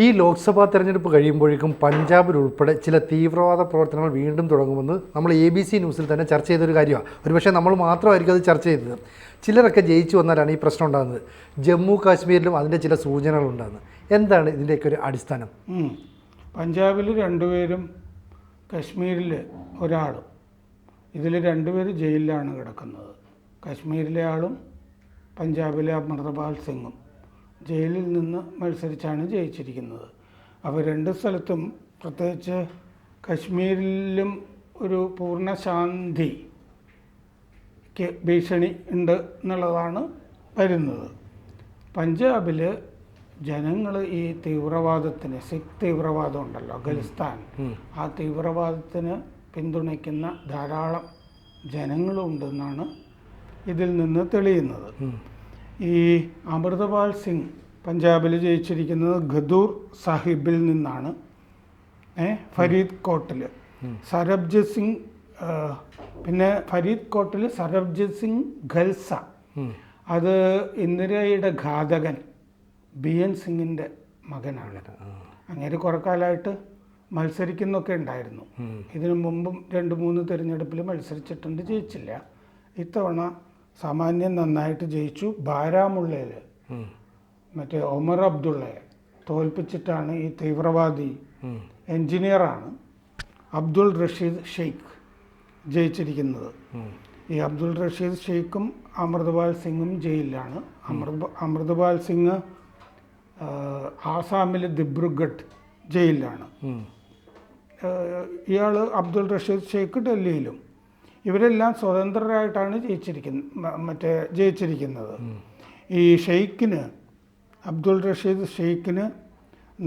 ഈ ലോക്സഭാ തെരഞ്ഞെടുപ്പ് കഴിയുമ്പോഴേക്കും പഞ്ചാബിലുൾപ്പെടെ ചില തീവ്രവാദ പ്രവർത്തനങ്ങൾ വീണ്ടും തുടങ്ങുമെന്ന് നമ്മൾ ABC ന്യൂസിൽ തന്നെ ചർച്ച ചെയ്തൊരു കാര്യമാണ്. ഒരുപക്ഷെ നമ്മൾ മാത്രമായിരിക്കും അത് ചർച്ച ചെയ്തത്. ചിലരൊക്കെ ജയിച്ചു വന്നാലാണ് ഈ പ്രശ്നം ഉണ്ടാകുന്നത്. ജമ്മു കാശ്മീരിലും അതിൻ്റെ ചില സൂചനകളുണ്ടാകുന്നത്. എന്താണ് ഇതിൻ്റെയൊക്കെ ഒരു അടിസ്ഥാനം? പഞ്ചാബിൽ രണ്ടുപേരും കശ്മീരിൽ ഒരാളും, ഇതിൽ രണ്ടുപേര് ജയിലിലാണ് കിടക്കുന്നത്. കശ്മീരിലെ ആളും പഞ്ചാബിലെ അമൃതപാൽ സിംഗും ജയിലിൽ നിന്ന് മത്സരിച്ചാണ് ജയിച്ചിരിക്കുന്നത്. അപ്പോൾ രണ്ട് സ്ഥലത്തും, പ്രത്യേകിച്ച് കശ്മീരിലും ഒരു പൂർണ്ണശാന്തിക്ക് ഭീഷണി ഉണ്ട് എന്നുള്ളതാണ് വരുന്നത്. പഞ്ചാബിൽ ജനങ്ങൾ ഈ തീവ്രവാദത്തിന്, സിഖ് തീവ്രവാദം ഉണ്ടല്ലോ, ഖലിസ്ഥാൻ, ആ തീവ്രവാദത്തിന് പിന്തുണയ്ക്കുന്ന ധാരാളം ജനങ്ങളുണ്ടെന്നാണ് ഇതിൽ നിന്ന് തെളിയുന്നത്. ഈ അമൃതപാൽ സിംഗ് പഞ്ചാബിൽ ജയിച്ചിരിക്കുന്നത് ഖദൂർ സാഹിബിൽ നിന്നാണ്. ഫരീദ് കോട്ടിൽ സർബ്ജിത് സിംഗ്, പിന്നെ ഫരീദ് കോട്ടിൽ സർബ്ജിത് സിംഗ് ഖൽസ, അത് ഇന്ദിരയുടെ ഘാതകൻ BN സിംഗിൻ്റെ മകനാണ്. അങ്ങനെ കുറെ കാലമായിട്ട് മത്സരിക്കുന്നൊക്കെ ഉണ്ടായിരുന്നു. ഇതിനു മുമ്പും 2-3 തിരഞ്ഞെടുപ്പിൽ മത്സരിച്ചിട്ടുണ്ട്, ജയിച്ചില്ല. ഇത്തവണ സാമാന്യം നന്നായിട്ട് ജയിച്ചു. ബാരാമുള്ളയിൽ മറ്റേ ഒമർ അബ്ദുള്ളയെ തോൽപ്പിച്ചിട്ടാണ് ഈ തീവ്രവാദി, എൻജിനീയറാണ് അബ്ദുൾ റഷീദ് ഷെയ്ഖ് ജയിച്ചിരിക്കുന്നത്. ഈ അബ്ദുൾ റഷീദ് ഷെയ്ഖും അമൃതപാൽ സിംഗും ജയിലിലാണ്. അമൃതപാൽ സിംഗ് ആസാമിലെ ദിബ്രുഗഡ് ജയിലിലാണ്. ഇയാൾ അബ്ദുൾ റഷീദ് ഷെയ്ഖ് ഡൽഹിയിലും. ഇവരെല്ലാം സ്വതന്ത്രരായിട്ടാണ് ജയിച്ചിരിക്കുന്നത്. ഈ ഷെയ്ഖിന്, അബ്ദുൾ റഷീദ് ഷെയ്ഖിന്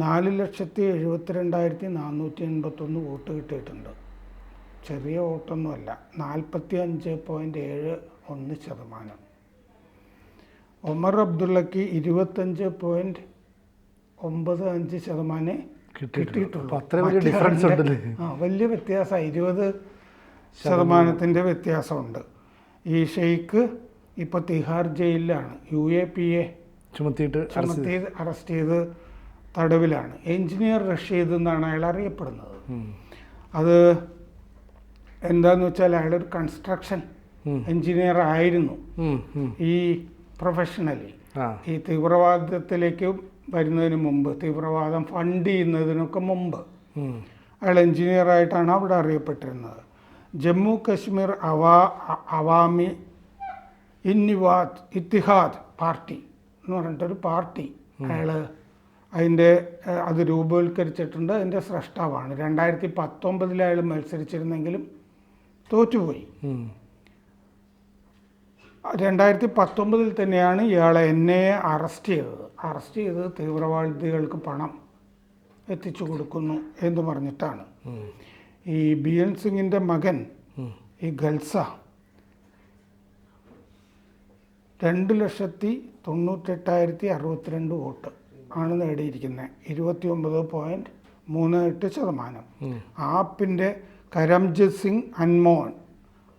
4,72,481 വോട്ട് കിട്ടിയിട്ടുണ്ട്. ചെറിയ വോട്ടൊന്നുമല്ല, 45.71%. ഒമർ അബ്ദുള്ളക്ക് 25.95% കിട്ടിയിട്ടുള്ളൂ. വലിയ വ്യത്യാസമാണ്, 20% വ്യത്യാസമുണ്ട്. ഈ ഷെയ്ഖ് ഇപ്പോൾ തിഹാർ ജയിലിലാണ്. UAPA ചുമത്തി അറസ്റ്റ് ചെയ്ത് തടവിലാണ്. എൻജിനീയർ റഷീദ് എന്നാണ് അയാൾ അറിയപ്പെടുന്നത്. അത് എന്താന്ന് വെച്ചാൽ അയാളൊരു കൺസ്ട്രക്ഷൻ എൻജിനീയർ ആയിരുന്നു ഈ പ്രൊഫഷണലി. ഈ തീവ്രവാദത്തിലേക്ക് വരുന്നതിന് മുമ്പ്, തീവ്രവാദം ഫണ്ട് ചെയ്യുന്നതിനൊക്കെ മുമ്പ് അയാൾ എൻജിനീയറായിട്ടാണ് അവിടെ അറിയപ്പെട്ടിരുന്നത്. ജമ്മു കശ്മീർ അവാമി ഇത്തിഹാദ് പാർട്ടി എന്ന് പറഞ്ഞിട്ടൊരു പാർട്ടി അയാൾ അത് രൂപവൽക്കരിച്ചിട്ടുണ്ട്. അതിൻ്റെ സ്രഷ്ടാവാണ്. 2019 അയാൾ മത്സരിച്ചിരുന്നെങ്കിലും തോറ്റുപോയി. 2019 തന്നെയാണ് ഇയാളെ NIA അറസ്റ്റ് ചെയ്തത് തീവ്രവാദികൾക്ക് പണം എത്തിച്ചു കൊടുക്കുന്നു എന്ന് പറഞ്ഞിട്ടാണ്. ഈ BN സിംഗിൻ്റെ മകൻ ഈ ഖൽസ 2,98,062 വോട്ട് ആണ് നേടിയിരിക്കുന്നത്, 29.38%. ആപ്പിൻ്റെ കരംജിത് സിംഗ് അൻമോൻ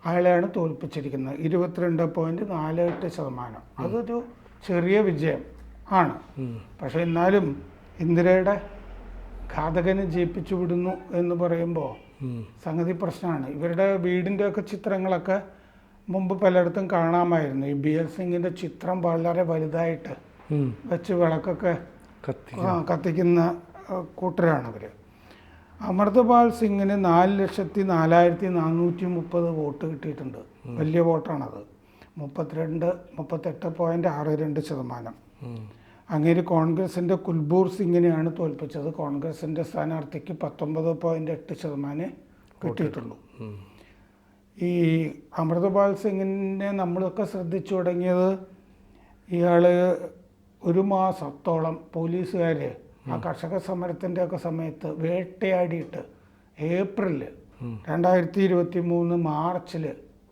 അയാളെയാണ് തോൽപ്പിച്ചിരിക്കുന്നത്, 22.48%. അതൊരു ചെറിയ വിജയം ആണ്. പക്ഷെ എന്നാലും ഇന്ദിരയുടെ ഘാതകന് ജയിപ്പിച്ചു വിടുന്നു എന്ന് പറയുമ്പോൾ സംഗതി പ്രശ്നമാണ്. ഇവരുടെ വീടിൻ്റെയൊക്കെ ചിത്രങ്ങളൊക്കെ മുമ്പ് പലയിടത്തും കാണാമായിരുന്നു. ഈ BN സിംഗിൻ്റെ ചിത്രം വളരെ വലുതായിട്ട് വെച്ച് വിളക്കൊക്കെ കത്തിക്കുന്ന കൂട്ടരാണവർ. അമൃതപാൽ സിംഗിന് 4,04,430 വോട്ട് കിട്ടിയിട്ടുണ്ട്. വലിയ വോട്ടാണത്, 38.62%. അങ്ങനെ കോൺഗ്രസിൻ്റെ കുൽബൂർ സിംഗിനെയാണ് തോൽപ്പിച്ചത്. കോൺഗ്രസിൻ്റെ സ്ഥാനാർത്ഥിക്ക് 19.8% കിട്ടിയിട്ടുള്ളൂ. ഈ അമൃതപാൽ സിംഗിനെ നമ്മളൊക്കെ ശ്രദ്ധിച്ചു തുടങ്ങിയത്, ഇയാൾ 1 മാസത്തോളം പോലീസുകാർ ആ കർഷക സമരത്തിൻ്റെ ഒക്കെ സമയത്ത് വേട്ടയാടിയിട്ട് ഏപ്രിൽ 2023 മാർച്ചിൽ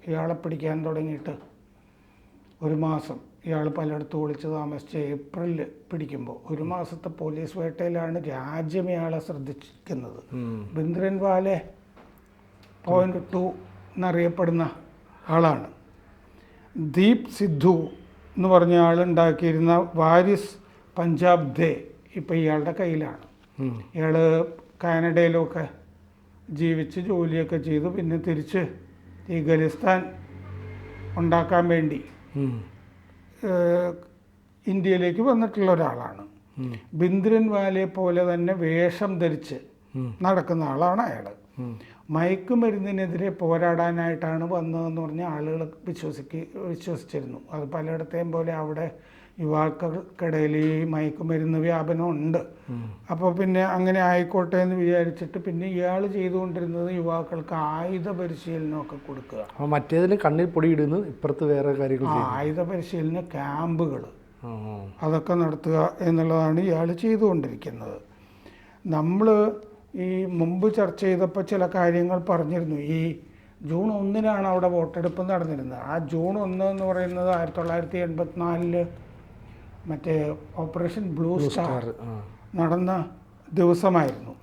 ഇയാളെ പിടിക്കാൻ തുടങ്ങിയിട്ട് 1 മാസം ഇയാൾ പലയിടത്തും ഒളിച്ച് താമസിച്ച് ഏപ്രിലിൽ പിടിക്കുമ്പോൾ 1 മാസത്തെ പോലീസ് വേട്ടയിലാണ് രാജ്യം ഇയാളെ ശ്രദ്ധിക്കുന്നത്. ഭിന്ദ്രൻവാലെ 0.2 എന്നറിയപ്പെടുന്ന ആളാണ്. ദീപ് സിദ്ധു എന്ന് പറഞ്ഞ ആളുണ്ടാക്കിയിരുന്ന വാരിസ് പഞ്ചാബ് ദേ ഇപ്പം ഇയാളുടെ കയ്യിലാണ്. ഇയാൾ കാനഡയിലൊക്കെ ജീവിച്ച് ജോലിയൊക്കെ ചെയ്ത് പിന്നെ തിരിച്ച് ഈ ഖലിസ്ഥാൻ ഉണ്ടാക്കാൻ വേണ്ടി ഇന്ത്യയിലേക്ക് വന്നിട്ടുള്ള ഒരാളാണ്. ബിന്ദ്രൻവാലയെ പോലെ തന്നെ വേഷം ധരിച്ച് നടക്കുന്ന ആളാണ് അയാൾ. മയക്കുമരുന്നിനെതിരെ പോരാടാനായിട്ടാണ് വന്നതെന്ന് പറഞ്ഞാൽ ആളുകൾ വിശ്വസിച്ചിരുന്നു. അത് പലയിടത്തെയും പോലെ അവിടെ യുവാക്കൾക്കിടയിൽ ഈ മയക്കുമരുന്ന് വ്യാപനം ഉണ്ട്. അപ്പോൾ പിന്നെ അങ്ങനെ ആയിക്കോട്ടെ എന്ന് വിചാരിച്ചിട്ട് പിന്നെ ഇയാൾ ചെയ്തുകൊണ്ടിരുന്നത് യുവാക്കൾക്ക് ആയുധ പരിശീലനമൊക്കെ കൊടുക്കുക. അപ്പോൾ മറ്റേതിന് കണ്ണിൽ പൊടിയിടുന്നു, ഇപ്പുറത്ത് വേറെ കാര്യങ്ങൾ ആയുധ പരിശീലന ക്യാമ്പുകൾ അതൊക്കെ നടത്തുക എന്നുള്ളതാണ് ഇയാൾ ചെയ്തുകൊണ്ടിരിക്കുന്നത്. നമ്മൾ ഈ മുമ്പ് ചർച്ച ചെയ്തപ്പോൾ ചില കാര്യങ്ങൾ പറഞ്ഞിരുന്നു. ഈ ജൂൺ 1 അവിടെ വോട്ടെടുപ്പ് നടന്നിരുന്നത്. ആ ജൂൺ 1 എന്ന് പറയുന്നത് 1984 മറ്റേ ഓപ്പറേഷൻ ബ്ലൂ സ്റ്റാർ നടന്ന ദിവസമായിരുന്നു.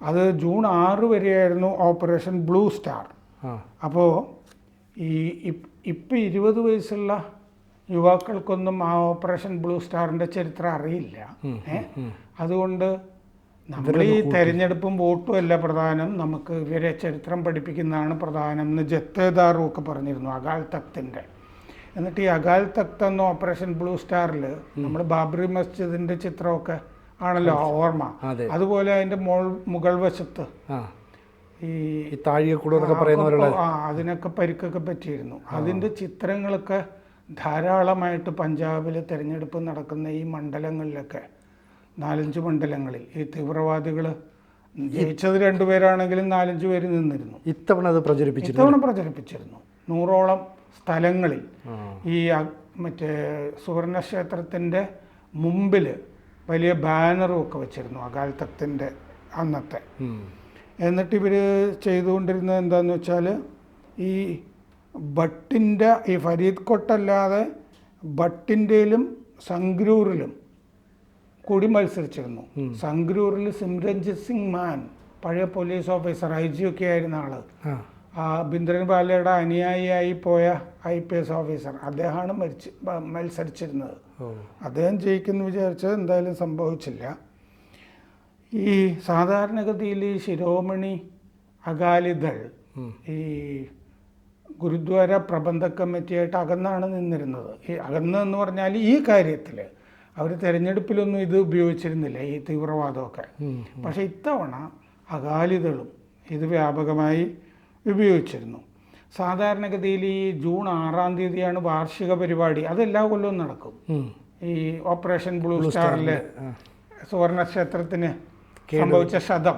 അത് ജൂൺ 6 വരെയായിരുന്നു ഓപ്പറേഷൻ ബ്ലൂ സ്റ്റാർ. അപ്പോൾ ഇപ്പം 20 വയസ്സുള്ള യുവാക്കൾക്കൊന്നും ആ ഓപ്പറേഷൻ ബ്ലൂ സ്റ്റാറിൻ്റെ ചരിത്രം അറിയില്ല. അതുകൊണ്ട് നമ്മൾ ഈ തെരഞ്ഞെടുപ്പും വോട്ടും അല്ല പ്രധാനം, നമുക്ക് ഇവരെ ചരിത്രം പഠിപ്പിക്കുന്നതാണ് പ്രധാനം എന്ന് ജത്തേദാറും ഒക്കെ പറഞ്ഞിരുന്നു, അകാൽ തഖ്തിൻ്റെ. എന്നിട്ട് ഈ അകാൽ തഖ്ത് എന്ന ഓപ്പറേഷൻ ബ്ലൂ സ്റ്റാറിൽ നമ്മൾ ബാബറി മസ്ജിദിൻ്റെ ചിത്രമൊക്കെ ആണല്ലോ ഓർമ്മ. അതുപോലെ അതിൻ്റെ മുകൾ വശത്ത് ഈ അതിനൊക്കെ പരിക്കൊക്കെ പറ്റിയിരുന്നു. അതിൻ്റെ ചിത്രങ്ങളൊക്കെ ധാരാളമായിട്ട് പഞ്ചാബിൽ തിരഞ്ഞെടുപ്പ് നടക്കുന്ന ഈ മണ്ഡലങ്ങളിലൊക്കെ 4-5 മണ്ഡലങ്ങളിൽ ഈ തീവ്രവാദികൾ ജയിച്ചത് 2 പേരാണെങ്കിലും 4-5 പേര് നിന്നിരുന്നു. ഇത്തവണ പ്രചരിപ്പിച്ചിരുന്നു 100ഓളം സ്ഥലങ്ങളിൽ. ഈ മറ്റേ സുവർണക്ഷേത്രത്തിൻ്റെ മുമ്പിൽ വലിയ ബാനറും ഒക്കെ വെച്ചിരുന്നു അകാൽ തഖ്തിൻ്റെ അന്നത്തെ. എന്നിട്ട് ഇവർ ചെയ്തുകൊണ്ടിരുന്നത് എന്താണെന്ന് വെച്ചാൽ ഈ ഭട്ടിൻ്റെ ഈ ഫരീദ് കോട്ടല്ലാതെ ഭട്ടിൻ്റെയിലും സംഗ്രൂറിലും കൂടി മത്സരിച്ചിരുന്നു. സംഗ്രൂറിൽ സിമ്രൻജിത് സിംഗ് മാൻ, പഴയ പോലീസ് ഓഫീസർ, IG ഒക്കെ ആയിരുന്ന ആള്, ആ ബിന്ദ്രൻവാലയുടെ അനുയായിയായി പോയ IPS ഓഫീസർ, അദ്ദേഹമാണ് മത്സരിച്ചിരുന്നത്. അദ്ദേഹം ജയിക്കുമെന്ന് വിചാരിച്ചത് എന്തായാലും സംഭവിച്ചില്ല. ഈ സാധാരണഗതിയിൽ ഈ ശിരോമണി അകാലിദൾ ഈ ഗുരുദ്വാര പ്രബന്ധ കമ്മിറ്റിയായിട്ട് അകന്നാണ് നിന്നിരുന്നത്. ഈ അകന്നെന്ന് പറഞ്ഞാൽ ഈ കാര്യത്തിൽ അവർ തിരഞ്ഞെടുപ്പിലൊന്നും ഇത് ഉപയോഗിച്ചിരുന്നില്ല, ഈ തീവ്രവാദമൊക്കെ. പക്ഷേ ഇത്തവണ അകാലിദളും ഇത് വ്യാപകമായി ഉപയോഗിച്ചിരുന്നു. സാധാരണഗതിയിൽ ഈ ജൂൺ 6 വാർഷിക പരിപാടി, അതെല്ലാ കൊല്ലവും നടക്കും. ഈ ഓപ്പറേഷൻ ബ്ലൂ സ്റ്റാറിലെ സുവർണക്ഷേത്രത്തിന് സംഭവിച്ച ശതം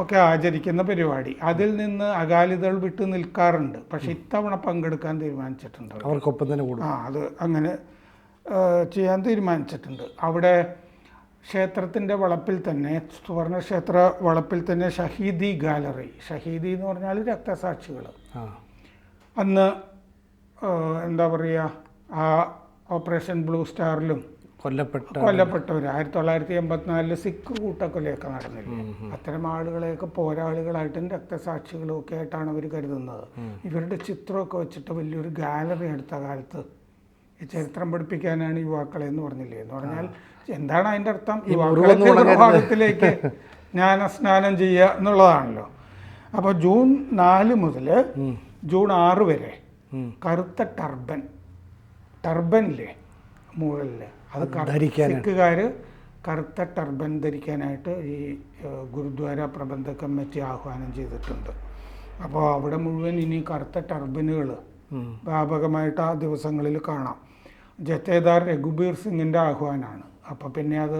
ഒക്കെ ആചരിക്കുന്ന പരിപാടി, അതിൽ നിന്ന് അകാലിദൾ വിട്ടു നിൽക്കാറുണ്ട്. പക്ഷെ ഇത്തവണ പങ്കെടുക്കാൻ തീരുമാനിച്ചിട്ടുണ്ട്. അവർക്കൊപ്പം തന്നെ അത് അങ്ങനെ ചെയ്യാൻ തീരുമാനിച്ചിട്ടുണ്ട്. അവിടെ ക്ഷേത്രത്തിൻ്റെ വളപ്പിൽ തന്നെ, സുവർണക്ഷേത്ര വളപ്പിൽ തന്നെ ഷഹീദി ഗാലറി, ഷഹീദി എന്ന് പറഞ്ഞാൽ രക്തസാക്ഷികൾ, അന്ന് എന്താ പറയുക, ആ ഓപ്പറേഷൻ ബ്ലൂ സ്റ്റാറിലും കൊല്ലപ്പെട്ടവർ 1984 സിഖ് കൂട്ടക്കൊലയൊക്കെ നടന്നില്ല. അത്തരം ആളുകളെയൊക്കെ പോരാളികളായിട്ടും രക്തസാക്ഷികളും ഒക്കെ ആയിട്ടാണ് അവർ കരുതുന്നത്. ഇവരുടെ ചിത്രമൊക്കെ വെച്ചിട്ട് വലിയൊരു ഗാലറി അടുത്ത കാലത്ത് ഈ ചരിത്രം പഠിപ്പിക്കാനാണ് യുവാക്കളെ എന്ന് പറഞ്ഞില്ലേ. എന്ന് പറഞ്ഞാൽ എന്താണ് അതിൻ്റെ അർത്ഥം? യുവാക്കളെ ഭാഗത്തിലേക്ക് ജ്ഞാനസ്നാനം ചെയ്യുക എന്നുള്ളതാണല്ലോ. അപ്പോൾ ജൂൺ 4 മുതൽ ജൂൺ 6 വരെ കറുത്ത ടർബനില്ലേ മുകളിൽ, അത് സിഖുകാർ കറുത്ത ടർബൻ ധരിക്കാനായിട്ട് ഈ ഗുരുദ്വാര പ്രബന്ധ കമ്മിറ്റി ആഹ്വാനം ചെയ്തിട്ടുണ്ട്. അപ്പോൾ അവിടെ മുഴുവൻ ഇനി കറുത്ത ടർബനുകൾ വ്യാപകമായിട്ട് ആ ദിവസങ്ങളിൽ കാണാം. ജത്തേദാർ രഘുബീർ സിംഗിൻ്റെ ആഹ്വാനമാണ്. അപ്പോൾ പിന്നെ അത്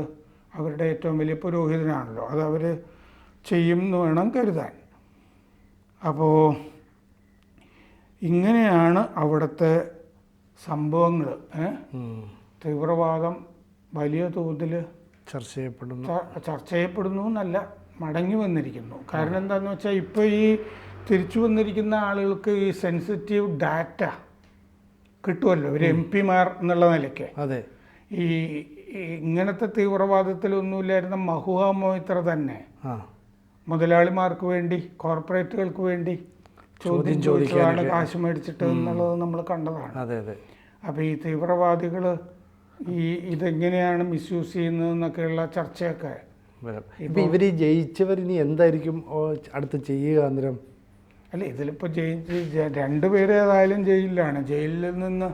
അവരുടെ ഏറ്റവും വലിയ പുരോഹിതനാണല്ലോ, അത് അവർ ചെയ്യും എന്ന് വേണം കരുതാൻ. അപ്പോൾ ഇങ്ങനെയാണ് അവിടുത്തെ സംഭവങ്ങൾ. തീവ്രവാദം വലിയ തോതിൽ ചർച്ച ചെയ്യപ്പെടുന്നു എന്നല്ല, മടങ്ങി വന്നിരിക്കുന്നു. കാരണം എന്താണെന്ന് വെച്ചാൽ ഇപ്പോൾ ഈ തിരിച്ചു വന്നിരിക്കുന്ന ആളുകൾക്ക് ഈ സെൻസിറ്റീവ് ഡാറ്റ കിട്ടുമല്ലോ, ഒരു MP-മാർ എന്നുള്ള നിലയ്ക്ക്. അതെ, ഈ ഇങ്ങനത്തെ തീവ്രവാദത്തിലൊന്നുമില്ലായിരുന്ന മഹുവ മൊയ്ത്ര തന്നെ മുതലാളിമാർക്ക് വേണ്ടി, കോർപ്പറേറ്റുകൾക്ക് വേണ്ടി ചോദ്യം ചോദിച്ചതാണ് കാശ് മേടിച്ചിട്ട് എന്നുള്ളത് നമ്മൾ കണ്ടതാണ്. അതെ അതെ. അപ്പോൾ ഈ തീവ്രവാദികൾ ഇതെങ്ങനെയാണ് മിസ്യൂസ് ചെയ്യുന്നതെന്നൊക്കെയുള്ള ചർച്ചയൊക്കെ വരാം. ഇപ്പം ഇവർ ജയിച്ചവർ ഇനി എന്തായിരിക്കും അടുത്ത് ചെയ്യുക അന്നേരം? അല്ല, ഇതിലിപ്പോൾ രണ്ടുപേരും ഏതായാലും ജയിലിലാണ്. ജയിലിൽ നിന്ന്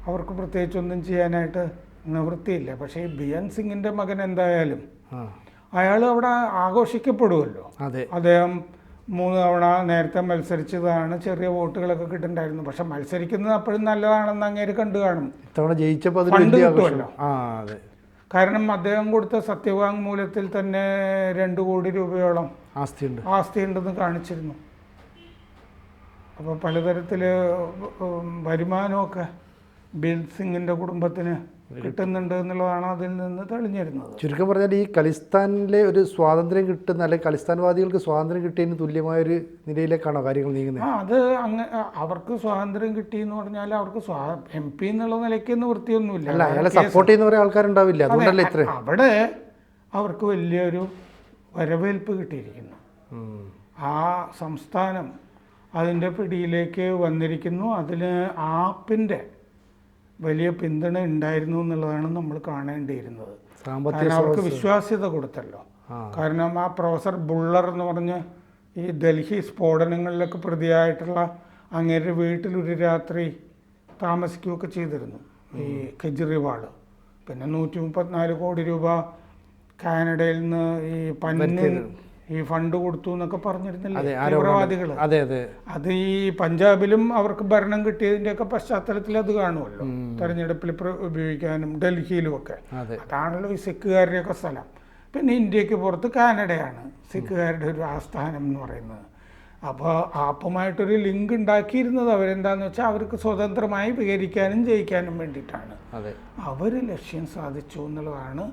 അവർക്ക് പ്രത്യേകിച്ചൊന്നും ചെയ്യാനായിട്ട് നിവൃത്തിയില്ല. പക്ഷേ ഈ ബിയൻ സിംഗിൻ്റെ മകൻ എന്തായാലും അയാൾ അവിടെ ആഘോഷിക്കപ്പെടുമല്ലോ. അതെ, അദ്ദേഹം 3 തവണ നേരത്തെ മത്സരിച്ചതാണ്, ചെറിയ വോട്ടുകളൊക്കെ കിട്ടുന്നുണ്ടായിരുന്നു. പക്ഷെ മത്സരിക്കുന്നത് അപ്പോഴും നല്ലതാണെന്ന് അങ്ങേര് കണ്ടു കാണും. ഇത്തവണ ജയിച്ചപ്പോൾ ഫണ്ട് കിട്ടുമല്ലോ. അതെ, കാരണം അദ്ദേഹം കൊടുത്ത സത്യവാങ്മൂലത്തിൽ തന്നെ 2 കോടി രൂപയോളം ആസ്തിയുണ്ടെന്ന് കാണിച്ചിരുന്നു. അപ്പോൾ പലതരത്തിൽ വരുമാനമൊക്കെ ബിൽ സിംഗിൻ്റെ കുടുംബത്തിന് കിട്ടുന്നുണ്ട് എന്നുള്ളതാണ് അതിൽ നിന്ന് തെളിഞ്ഞിരുന്നത്. ചുരുക്കം പറഞ്ഞാൽ ഈ ഖലിസ്ഥാനിലെ ഒരു സ്വാതന്ത്ര്യം കിട്ടുന്ന, അല്ലെങ്കിൽ ഖലിസ്ഥാൻവാദികൾക്ക് സ്വാതന്ത്ര്യം കിട്ടിയതിന് തുല്യമായൊരു നിലയിലേക്കാണോ കാര്യങ്ങൾ നീങ്ങുന്നത്? അത് അവർക്ക് സ്വാതന്ത്ര്യം കിട്ടിയെന്ന് പറഞ്ഞാൽ അവർക്ക് MP എന്നുള്ള നിലയ്ക്ക് നിവൃത്തിയൊന്നുമില്ല. അല്ല, അയാളെ സപ്പോർട്ട് ചെയ്യുന്ന കുറേ ആൾക്കാരുണ്ടാവില്ല, അതുകൊണ്ടല്ലേ ഇത്ര. അവിടെ അവർക്ക് വലിയൊരു വരവേൽപ്പ് കിട്ടിയിരിക്കുന്നു. ആ സംസ്ഥാനം അതിൻ്റെ പിടിയിലേക്ക് വന്നിരിക്കുന്നു. അതിന് ആപ്പിൻ്റെ വലിയ പിന്തുണ ഉണ്ടായിരുന്നു എന്നുള്ളതാണ് നമ്മൾ കാണേണ്ടിയിരുന്നത്. കാരണം അവർക്ക് വിശ്വാസ്യത കൊടുത്തല്ലോ. കാരണം ആ പ്രൊഫസർ ബുള്ളർ എന്ന് പറഞ്ഞ് ഈ ഡൽഹി സ്ഫോടനങ്ങളിലൊക്കെ പ്രതിയായിട്ടുള്ള അങ്ങേരുടെ വീട്ടിൽ ഒരു രാത്രി താമസിക്കുകയൊക്കെ ചെയ്തിരുന്നു ഈ കെജ്രിവാൾ. പിന്നെ 134 കോടി രൂപ കാനഡയിൽ നിന്ന് ഈ ഫണ്ട് കൊടുത്തു എന്നൊക്കെ പറഞ്ഞിരുന്നില്ലേ തീവ്രവാദികൾ. അത് ഈ പഞ്ചാബിലും അവർക്ക് ഭരണം കിട്ടിയതിൻ്റെയൊക്കെ പശ്ചാത്തലത്തിൽ അത് കാണുമല്ലോ, തെരഞ്ഞെടുപ്പിൽ ഉപയോഗിക്കാനും ഡൽഹിയിലും ഒക്കെ. അതാണല്ലോ ഈ സിഖുകാരുടെയൊക്കെ സ്ഥലം. പിന്നെ ഇന്ത്യക്ക് പുറത്ത് കാനഡയാണ് സിഖുകാരുടെ ഒരു ആസ്ഥാനം എന്ന് പറയുന്നത്. അപ്പോൾ ആപ്പുമായിട്ടൊരു ലിങ്ക് ഉണ്ടാക്കിയിരുന്നത് അവരെന്താണെന്ന് വെച്ചാൽ അവർക്ക് സ്വതന്ത്രമായി വിഹരിക്കാനും ജയിക്കാനും വേണ്ടിയിട്ടാണ്. അവർ ലക്ഷ്യം സാധിച്ചു എന്നുള്ളതാണ്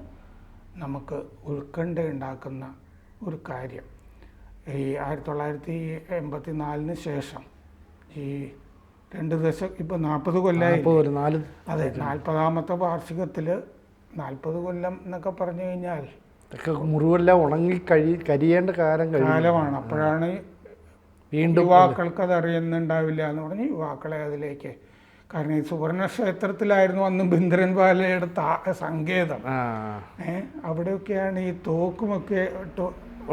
നമുക്ക് ഉത്കണ്ഠ ഉണ്ടാക്കുന്ന ഒരു കാര്യം. ഈ 1984 ശേഷം ഈ 2 ദശകം, ഇപ്പോൾ 40 കൊല്ലമായി. അതെ, 40ാമത്തെ വാർഷികത്തിൽ 40 കൊല്ലം എന്നൊക്കെ പറഞ്ഞു കഴിഞ്ഞാൽ മുറിവെല്ലാം ഉണങ്ങി കരിയേണ്ട കാലമാണ്. അപ്പോഴാണ് വീണ്ടും യുവാക്കൾക്ക് അത് അറിയുന്നുണ്ടാവില്ല എന്ന് പറഞ്ഞ് യുവാക്കളെ അതിലേക്ക്, കാരണം ഈ സുവർണ ക്ഷേത്രത്തിലായിരുന്നു അന്ന് ഭിന്ദ്രൻവാലയുടെ സങ്കേതം. അവിടെയൊക്കെയാണ് ഈ തോക്കുമൊക്കെ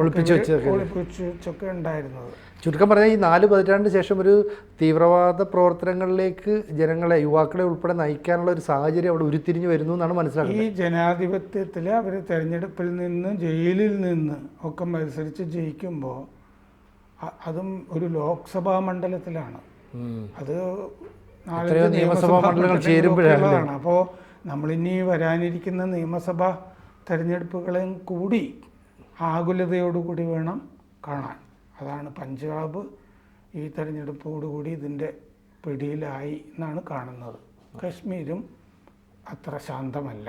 ഒളിപ്പിച്ച് വെച്ചൊക്കെ ഉണ്ടായിരുന്നത്. ചുരുക്കം പറഞ്ഞാൽ ഈ 4 പതിറ്റാണ്ടിന് ശേഷം ഒരു തീവ്രവാദ പ്രവർത്തനങ്ങളിലേക്ക് ജനങ്ങളെ, യുവാക്കളെ ഉൾപ്പെടെ നയിക്കാനുള്ള ഒരു സാഹചര്യം അവിടെ ഉരുത്തിരിഞ്ഞു വരുന്നു എന്നാണ് മനസ്സിലാക്കുന്നത്. ഈ ജനാധിപത്യത്തിൽ അവർ തെരഞ്ഞെടുപ്പിൽ നിന്ന്, ജയിലിൽ നിന്ന് ഒക്കെ മത്സരിച്ച് ജയിക്കുമ്പോൾ, അതും ഒരു ലോക്സഭാ മണ്ഡലത്തിലാണ്, അത് 4 നിയമസഭാ മണ്ഡലങ്ങൾ ചേരുമ്പോഴാണ്. അപ്പോൾ നമ്മളിനി വരാനിരിക്കുന്ന നിയമസഭാ തെരഞ്ഞെടുപ്പുകളെയും കൂടി ആകുലതയോടുകൂടി വേണം കാണാൻ. അതാണ് പഞ്ചാബ് ഈ തെരഞ്ഞെടുപ്പോടുകൂടി ഇതിൻ്റെ പിടിയിലായി എന്നാണ് കാണുന്നത്. കശ്മീരും അത്ര ശാന്തമല്ല.